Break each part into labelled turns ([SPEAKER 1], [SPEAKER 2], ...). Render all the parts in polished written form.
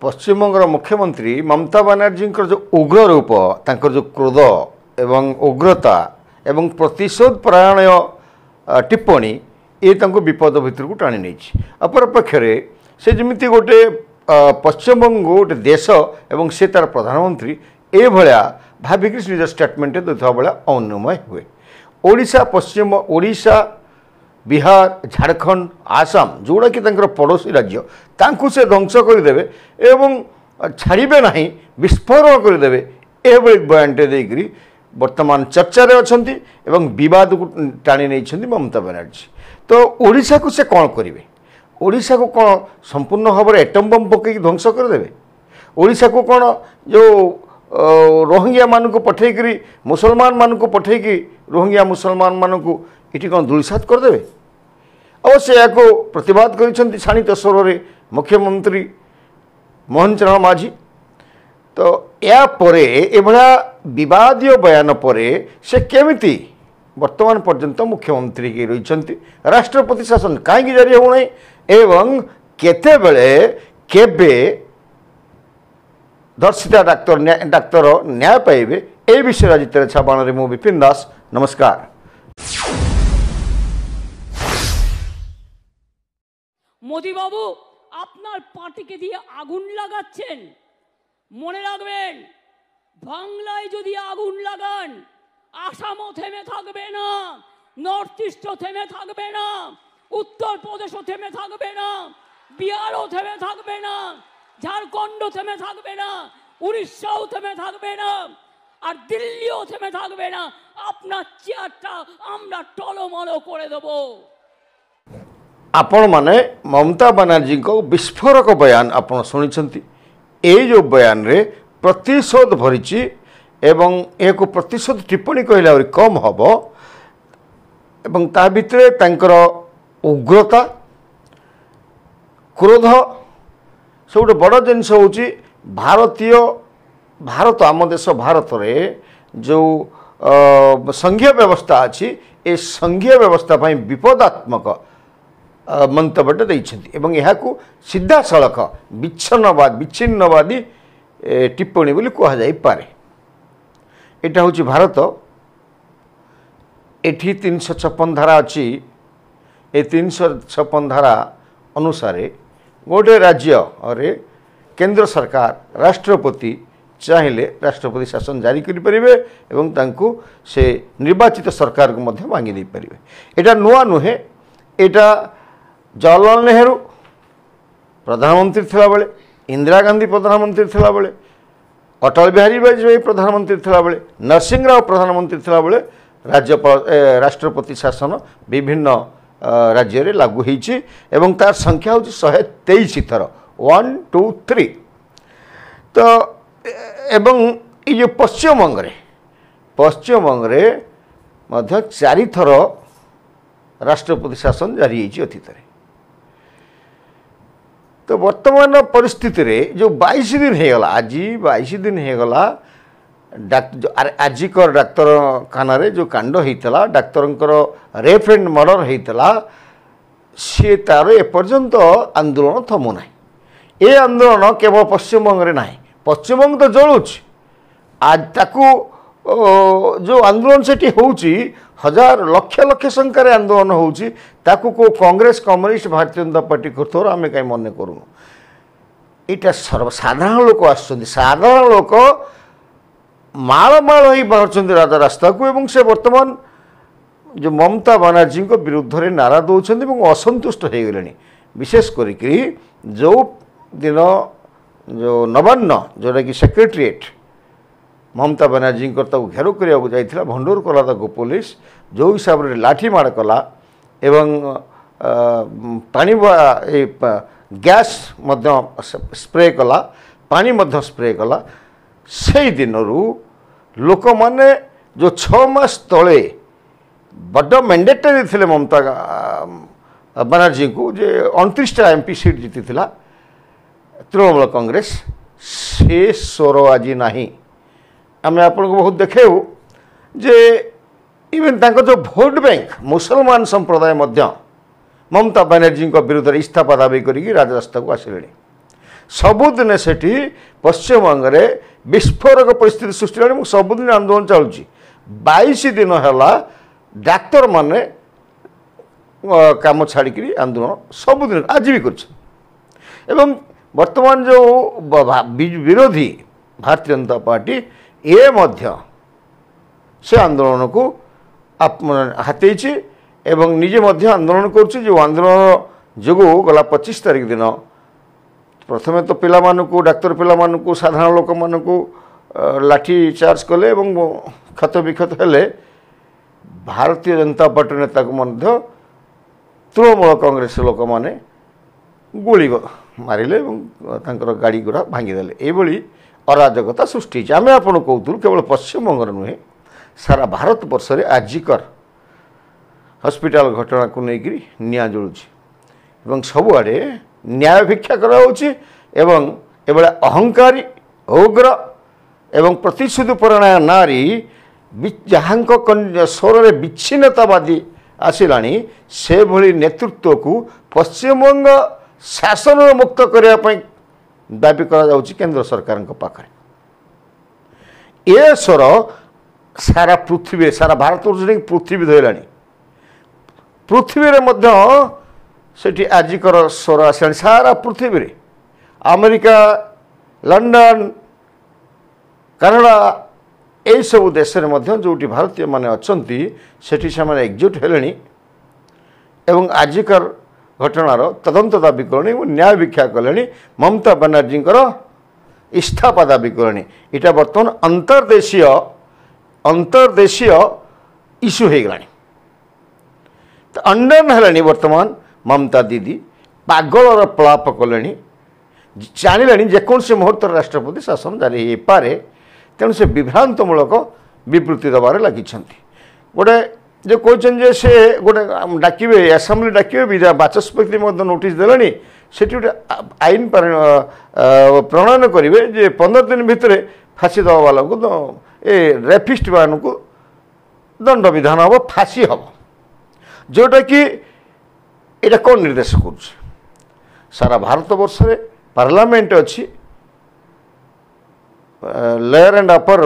[SPEAKER 1] पश्चिमबंगर मुख्यमंत्री ममता बनर्जी जो उग्र रूप तांकर जो क्रोध एवं उग्रता एवं प्रतिशोध परायण टिप्पणी ये विपद भितर को टाणी नहीं। अपरपक्ष से जमी गोटे पश्चिमबंग गोटे देश एवं से तार प्रधानमंत्री ए भाया भाविक निज स्टेटमेंट देता भाया अनुमय हुए। ओडिशा पश्चिम ओडिशा बिहार झारखंड आसाम जोड़ा कि पड़ोसी राज्य तांकु से ध्वंस करदे एवं छाड़े ना विस्फोरण करदे एभली बयानटे देकरी वर्तमान चर्चार अच्छी एवं बद को टाणी नहीं ममता बनर्जी। तो ओडिशा को से कौन करेंगे? ओडिशा को कौन संपूर्ण भाव में एटम बम पकई ध्वंस करदे? ओडिशा को कौन जो रोहिंग्या मान को पठेकरी मुसलमान मान को पठेकी रोहिंग्या मुसलमान मान को ये कौन धूलिसात करदे? अवश्य या प्रतिवाद कर शाणित स्वर में मुख्यमंत्री मोहन चरण माझी। तो या परे एभला विवादीय बयान परे से केमिति वर्तमान पर्यंत मुख्यमंत्री के रही राष्ट्रपति शासन कहीं जारी होना एवं केते बेले केबे दर्शिता डाक्तर न्याय पाइबे ए विषय आज तेरेछा बाण मु विपिन दास। नमस्कार।
[SPEAKER 2] मोदी बाबू আপনার পার্টিকে দিয়ে আগুন লাগাচ্ছেন, মনে রাখবেন বাংলায় যদি আগুন লাগান আসামও থেমে থাকবে না, নর্থ ইস্টও থেমে থাকবে না, উত্তরপ্রদেশও থেমে থাকবে না, বিহারও থেমে থাকবে না, ঝাড়খণ্ডও থেমে থাকবে না, উড়িষ্যাও থেমে থাকবে না, আর দিল্লিও থেমে থাকবে না। আপনার চেয়ারটা আমরা টলমল করে দেবো।
[SPEAKER 1] आपण माने ममता बनर्जी को विस्फोरक बयान आपण शुणी ये जो बयान रे प्रतिशोध भरी एवं एक प्रतिशोध टिप्पणी कहले और कम हम एवं ता भितर तांकर उग्रता क्रोध सब बड़ जिनस हूँ भारतीय भारत आम देश भारत रे जो संघीय व्यवस्था अच्छी ए संघीय व्यवस्था विपदात्मक मंतव्य देइछन्ति एवं यहाँ को सीधा सड़क विच्छिन्नवादी टिप्पणी बोली कह जाई पारे। एटा हूँ भारत एठी 356 धारा अच्छी ए 356 धारा अनुसार गोटे राज्य रे केंद्र सरकार राष्ट्रपति चाहिए राष्ट्रपति शासन जारी करें एवं तांको से निर्वाचित सरकार को मध्य मांगी दे पारे। एटा नुआ नुहे। एटा जवाहरलाल नेहरू प्रधानमंत्री थिला बेले, इंदिरा गांधी प्रधानमंत्री थिला बेले, अटल बिहारी वाजपेयी प्रधानमंत्री थिला बेले, नरसिंह राव प्रधानमंत्री थिला बेले राज्य राष्ट्रपति शासन विभिन्न राज्य रे लागू होईछि एवं तार संख्या होछि 123 थर 1 2 3। तो एवं ये जो पश्चिमबंग रे मध्य 4 थर राष्ट्रपति शासन जारी होईछि अतीत रे। तो वर्तमान परिस्थिति रे जो 22 दिन होगला आज 22 दिन होगला आजिकर डाक्तर खाना जो कांड होता डाक्तर रेप एंड मर्डर होता सी तार एपर्यंत आंदोलन थमुना। ये आंदोलन केवल पश्चिमबंग रे ना, पश्चिमबंग तो जलुच आज ताकू जो आंदोलन से होउची हजार लक्ष लक्ष संख्यार आंदोलन होउची ताकू को कांग्रेस कम्युनिस्ट भारतीय जनता पार्टी करथोर आम कहीं मन करूँ। यहाँ सर्वसाधारण लोक आसुच्च साधारण लोक मालमाल हो बाहर राजा रास्ता को एवं से वर्तमान जो ममता बनर्जी विरुद्ध रे नारा दौरान असंतुष्ट हो गले। विशेष करके जो दिन जो नवान्न जोटा कि सेक्रेटेरिएट ममता बनर्जी घेराव करने जाइए भंडोर कला पुलिस जो हिसाब से लाठी माड़ कला एवं पानी गैस स्प्रे कला पानी स्प्रे कला से दिन लोक माने जो 6 मास तले बड़ मैंडेटरी थे ममता बनर्जी को जे 29टा एमपी सीट जीती तृणमूल कांग्रेस से स्वर आज नहीं। आम आपको बहुत देखेबू जे इवेन तांको जो भोट बैंक मुसलमान संप्रदाय ममता बनर्जी विरुद्ध इस्तीफा दाबी करी राजरास्ता को आसिले। सबुदिन सेठी पश्चिमबंग में विस्फोरक परिस्थिति सृष्टि है। सबुदिन आंदोलन चलुची 22 दिन है डाक्तर माने काम छाड़ी आंदोलन सबुदिन आज भी कर वर्तमान जो विरोधी भारतीय जनता पार्टी ये मध्य से आंदोलन को हाथी एवं निजे मध्य आंदोलन करुच्ची जो आंदोलन जो गला 25 तारीख दिन प्रथमे तो पिला मानकु डाक्तर पिला मानकु साधारण लोक मानकु लाठी चार्ज कले एवं क्षत विक्षत हेले भारतीय जनता पार्टी नेता को मध्य तृणमूल कांग्रेस लोक माने गोली मारिले गाड़ी गुड़ा भांगीदे ये अराजकता सृष्टि आम आपन कहूँ केवल पश्चिमबंग नुहे सारा भारत वर्ष में आजिकर हॉस्पिटल घटना को लेकर निया जलुची सबुआड़े न्याय भिक्षा कराउची एवं अहंकारी उग्र एवं प्रतिशोध परायण नारी जहाँ स्वर में विच्छिन्नतावादी आसिलानी से भली नेतृत्व को पश्चिमबंग शासन मुक्त करने दाबी करा केंद्र सरकार पाखे ये स्वर सारा पृथ्वी सारा भारत पृथ्वी धरला पृथ्वी मध्य सेठी आजिकर स्वर आसा सारा पृथ्वी अमेरिका लंडन कनाडा यही सब देश में जो भारतीय माने अच्छी सेठी से एकजुट हेले एवं आजिकर घटनार तदंत दाबी कले न्याय भिक्षा कले ममता बनर्जी इस्तीफा दाबी कले इटा बर्तमान अंतर्देशीय इश्यू हो गला तो अंडन है बर्तमान ममता दीदी पागलर प्रलाप कले जानिले जेकोसी मुहूर्त राष्ट्रपति शासन जारी हो पारे तेणु से विभ्रांतमूलक विवृत्ति दबार लगी गोटे जो कहते से गोटे डाकिबे असेंबली डाकिबे बाचस्पति नोटिस देले से गोटे आईन प्रणयन करेंगे जे 15 दिन भितर फाँसी दवा वाला को ए रेपिस्ट मान को दंड विधान हम फाँसी हम जोटा कि ये कौन निर्देश कर सारा भारत वर्ष में पार्लियामेंट अच्छी लोअर एंड अपर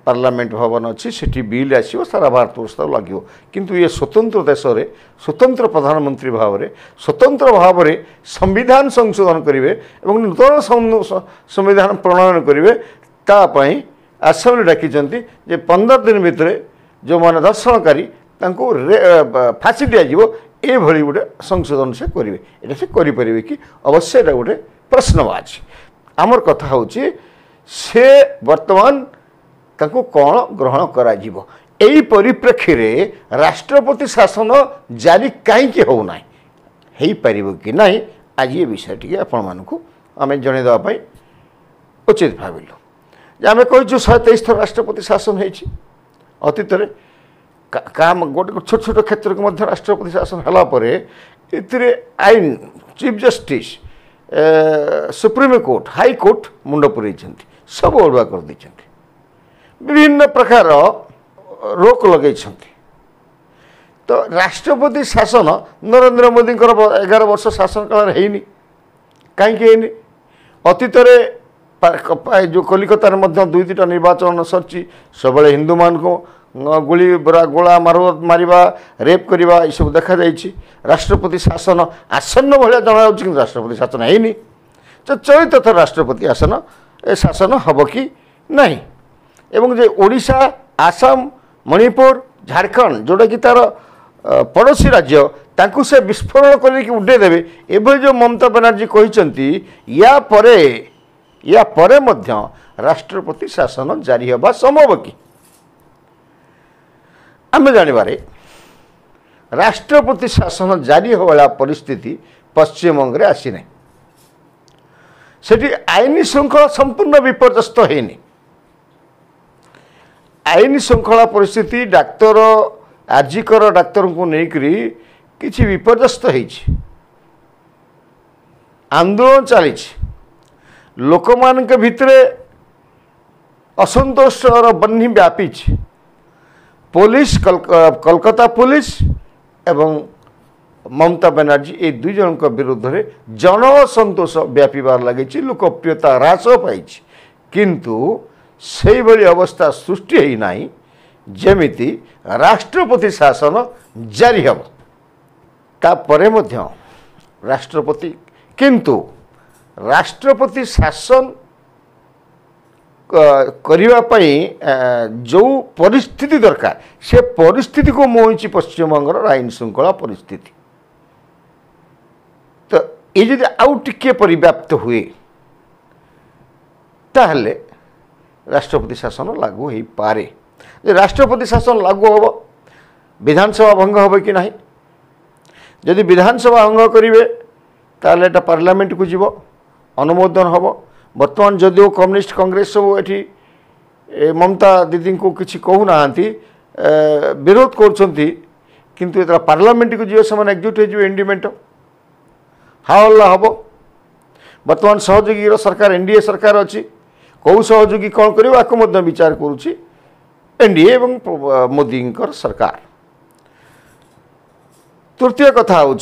[SPEAKER 1] पार्लियामेंट भवन अच्छी सेठी बिल आसो सारा भारत वर्ष लगे किंतु ये स्वतंत्र देश में स्वतंत्र प्रधानमंत्री भाव में स्वतंत्र भाव में संविधान संशोधन करेंगे और नूतन संविधान प्रणयन करेंगे तापाई आसेंबली डाकी 15 दिन भितर जो मैंने दर्शनकारी फाँसी दिज्व ये गोटे संशोधन से करेंगे ये से करें कि अवश्य ये गोटे प्रश्नवाची आमर कथा हूँ से वर्तमान ताको कौन ग्रहण करा यही परिप्रेक्षी रे राष्ट्रपति शासन जारी कहीं होना हो पार कि ना आज ये विषय टी आपण आम जनईदेवाई उचित भाविलु आम कही 123 थर राष्ट्रपति शासन होती अतीत काम गोटे छोट छोट क्षेत्र को राष्ट्रपति शासन है आईन chief justice supreme court high court मुंड पुरई सब अड़ुआ कर विभिन्न प्रकार रोक लगे तो राष्ट्रपति शासन नरेंद्र मोदी 11 वर्ष शासन काल है कहीं अतीत जो कलिकतार 2-3टा निर्वाचन सरची सब हिंदू मान को गोली गोला मारिबा रेप करवा ये सब देखा राष्ट्रपति शासन आसन्न भाया जनाऊँ राष्ट्रपति शासन है तो चलित थर राष्ट्रपति शासन हम कि नहीं एवं जे ओडिशा आसाम मणिपुर झारखंड जोटा कि तार पड़ोसी राज्य तांकु से विस्फोरण करके उड़ेदेवे एभली जो ममता बनर्जी कहते या परे मध्य राष्ट्रपति शासन जारी होगा संभव कि आम जानवे राष्ट्रपति शासन जारी होगा परिस्थिति पश्चिमबंग में आसी ना सेठी आईन श्रृंखला संपूर्ण विपर्यस्त होनी आईन श्रृंखला परिस्थिति डाक्तर आजिकर डाक्तर को लेकर किसी विपर्यस्त हो आंदोलन चली लोक मान भितर असंतोषर बन्ही व्यापी पुलिस कलकत्ता पुलिस एवं ममता बनर्जी ए दुई जन विरुद्ध में जनसंतोष व्यापार लगी लोकप्रियता ह्रास पाई किंतु से भली अवस्था सृष्टि है नहीं जेमिति राष्ट्रपति शासन जारी हम तापरे मध्य राष्ट्रपति किंतु राष्ट्रपति शासन करने जो परिस्थिति दरकार से परिस्थिति को मोहिची पश्चिमबंगर आईन श्रृंखला परिस्थिति तो ये जदि आउ टिके परिव्याप्त हुए ताहले राष्ट्रपति शासन लागू हो पारे राष्ट्रपति शासन लागू हम विधानसभा भंग हम कि नहीं जदि विधानसभा भंग करेंगे ताहले एटा पार्लियामेंट को जीव अनुमोदन हम बर्तमान जदिओ कम्युनिस्ट कांग्रेस सब ये ममता दीदी को किसी कहूना विरोध करुँच किंतु ये पार्लियामेंट को जीव से एकजुट हो इंडिमेंट हाल्ला हम बर्तमान सहयोगी सरकार एनडीए सरकार अच्छी कौ सहयोगी कौन कर विचार करुच्ची एनडीए एवं मोदी सरकार। तृतीय कथा हूँ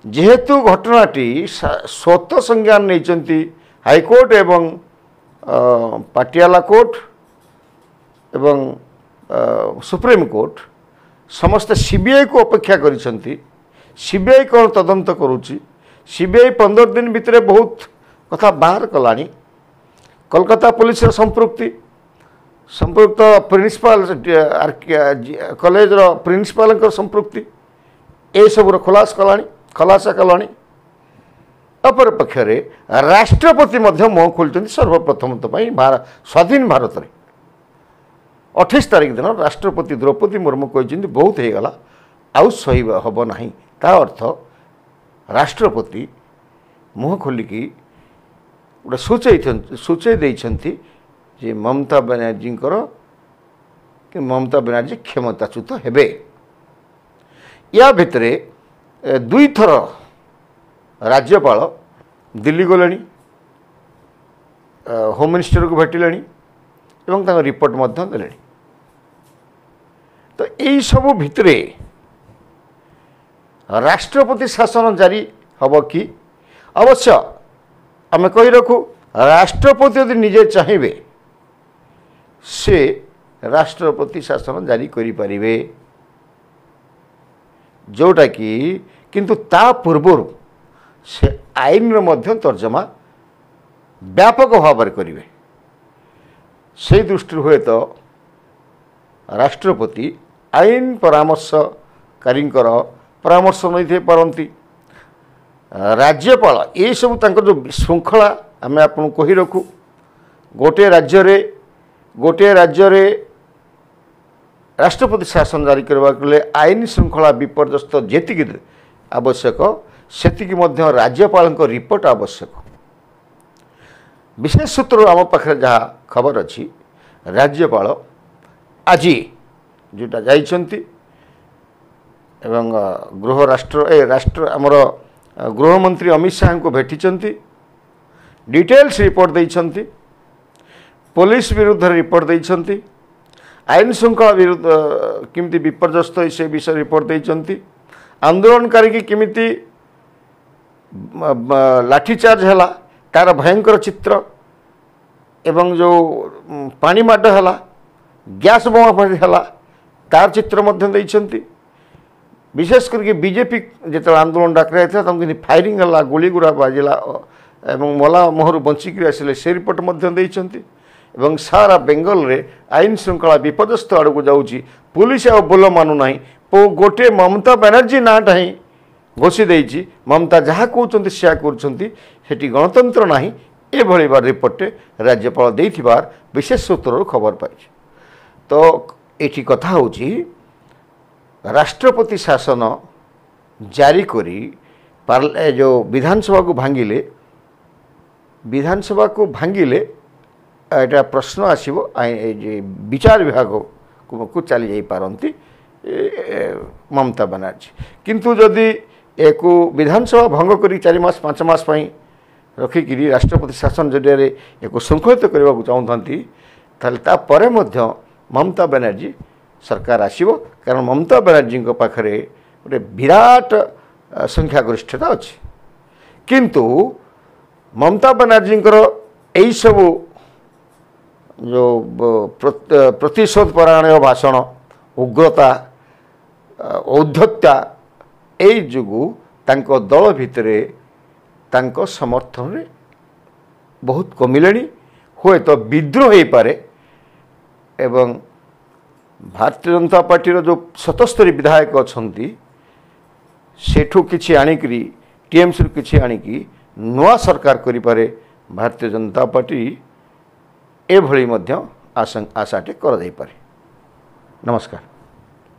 [SPEAKER 1] जेहेतु घटनाटी स्वत संज्ञान नहीं हाईकोर्ट एवं पाटियाला कोर्ट एवं सुप्रीम कोर्ट समस्त सीबीआई को अपेक्षा करिसेंती सीबीआई कौन तदंत करुच्ची सीबीआई 15 दिन भितर बहुत कथा बाहर कलानी कोलकाता पुलिस संपृक्त प्रिंसिपाल कॉलेज प्रिंसिपाल संपृक्ति ए सब खुलासा कलानी अपर पक्षरे राष्ट्रपति मुह खोलते सर्वप्रथम स्वाधीन भारत में 28 तारीख दिन राष्ट्रपति द्रौपदी मुर्मू कहते बहुत हो गला आउ सही हम ना ता अर्थ राष्ट्रपति मुह खोलिकी गोटे सूचय देइछंती जे ममता बनर्जी कि ममता बनर्जी क्षमताच्युत हेबे या भितरे दुई थर राज्यपाल दिल्ली गले होम मिनिस्टर को भेटिले एवं रिपोर्ट देले तो यही सब भितरे राष्ट्रपति शासन जारी हम कि अवश्य आम कही रखू राष्ट्रपति यदि निजे चाहिए से राष्ट्रपति शासन जारी करें जोटा कि किंतु ता पूर्व से आईन मध्य तर्जमा व्यापक भाव करेंगे से दृष्टि हुए तो राष्ट्रपति आईन परामर्शकारी परामर्श नहीं पारती राज्यपाल ये सब तांकर जो श्रृंखला आम आपको कही रखू गोटे राज्य राष्ट्रपति शासन जारी करने आईन श्रृंखला विपर्यस्त जेतिकी आवश्यक सेतिकी मध्य राज्यपाल रिपोर्ट आवश्यक विशेष सूत्र आम पाखे जहाँ खबर अच्छी राज्यपाल आज जोटा जाइछंती एवं गृह राष्ट्र आमर गृहमंत्री अमित शाह को भेटिचंती डिटेल्स रिपोर्ट देइछंती पुलिस विरुद्ध रिपोर्ट देइछंती आईन श्रृंखला विरुद्ध किमिति विपर्यस्त से विषय रिपोर्ट देइछंती आंदोलनकारी की किमिति लाठीचार्ज है तार भयंकर चित्र एवं जो पानी माड है गैस बोमाफाड़ी है तार चित्र मध्य देइछंती विशेष करके बीजेपी जो आंदोलन डाकरा था फायरिंग है गोली गुड़ा बाजिला एवं मला मोहर बंचिक आसिले से रिपोर्ट एवं सारा बेंगल रे आईन श्रृंखला विपर्यस्त आड़ को जाऊँगी पुलिस आ बोल मानु ना गोटे ममता बनर्जी नाटा ही घोषी देती ममता जहाँ कहते से कर गणतंत्र ना ये बार रिपोर्ट राज्यपाल देथिबार विशेष सूत्र खबर पाई तो ये कथा हूँ राष्ट्रपति शासन जारी करी जो विधानसभा को भांगिले एटा प्रश्न आसीबो विचार विभाग को चली जाई पारंती ममता बनर्जी किंतु जदि एक विधानसभा भंग करी 4 मास 5 मास रखिकी राष्ट्रपति शासन जरिए एक श्रृंखलित करने को चाहती तापर ममता बनर्जी सरकार आसीबो कारण ममता बनर्जी पाखरे गोटे विराट संख्यागरिष्ठता अच्छी किंतु ममता बनर्जींकर यही सबू जो प्रतिशोध परायण भाषण उग्रता औद्धत्या यही जोगु तांको दल भितरे तांको समर्थन रे बहुत कमिले हुए तो विद्रोह हो पारे एवं भारतीय जनता पार्टी जो 77 विधायक अच्छा सेठू किछि आनिकरी टीएमसी किछि आनिकी नुआ सरकार करि पारे भारतीय जनता पार्टी एभली मध्य आशाटे कर दे पारे। नमस्कार।